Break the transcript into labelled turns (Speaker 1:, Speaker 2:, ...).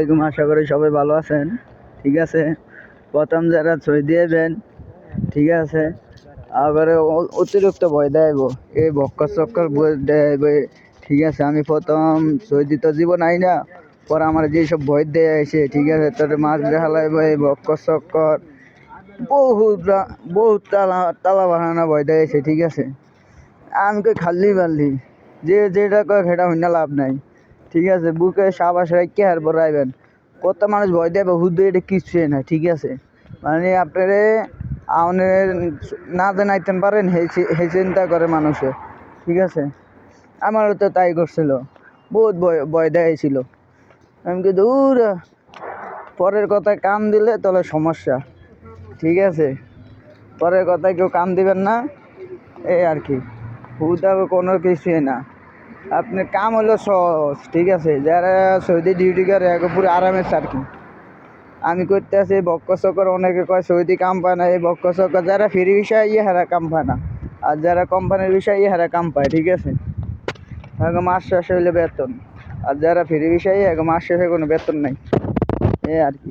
Speaker 1: আলাইকুম, আশা করি সবাই ভালো আছেন। ঠিক আছে, প্রথম যারা ছয় দিয়েবেন, ঠিক আছে, আবার অতিরিক্ত ভয় দেব, এই বক্কর চক্কর বই দেব। ঠিক আছে, আমি প্রথম ছয় দিত জীবন আই না, পরে আমার যেসব ভয় দেয়া আছে, ঠিক আছে, তোর মাছ দেখালাইব এই বক্কর চক্কর বহুত বহুত তালা বাহানা ভয় দিয়েছে। ঠিক আছে, আমি কই খাল্লি পারলি যে যেটা কয় সেটা হইনা লাভ নাই। ঠিক আছে, বুকে সাবাস রাখতে আর বড়াইবেন। কত মানুষ ভয় দেবে হুদে, এটা কিছুই না। ঠিক আছে, মানে আপনারে আপনার না জানাইতেন পারেন সেই চিন্তা করে মানুষে। ঠিক আছে, আমারও তো তাই করছিল, বহুত ভয় দেখাইছিল। আমি কি দূর, পরের কথায় কান দিলে তাহলে সমস্যা। ঠিক আছে, পরের কথায় কেউ কান দিবেন না, এই আর কি। হুদা কোনো কিছুই না, আপনার কাম হলো সহজ। ঠিক আছে, যারা সৌদি ডিউটি করে এক পুরো আরামের আর কি। আমি করতে আছি বক্কর চক্কর, অনেকে কয় সৌদি কাম পায় না, এই বক্কর চক্কর যারা ফ্রি বিষয় ইয়ে হারা কাম পায় না, আর যারা কোম্পানির বিষয় ইয়ে হারা কাম পায়। ঠিক আছে, এখন মাস শেষে হইলে বেতন, আর যারা ফ্রি বিষয় এখন মাস শেষে কোনো বেতন নাই, এই আর কি।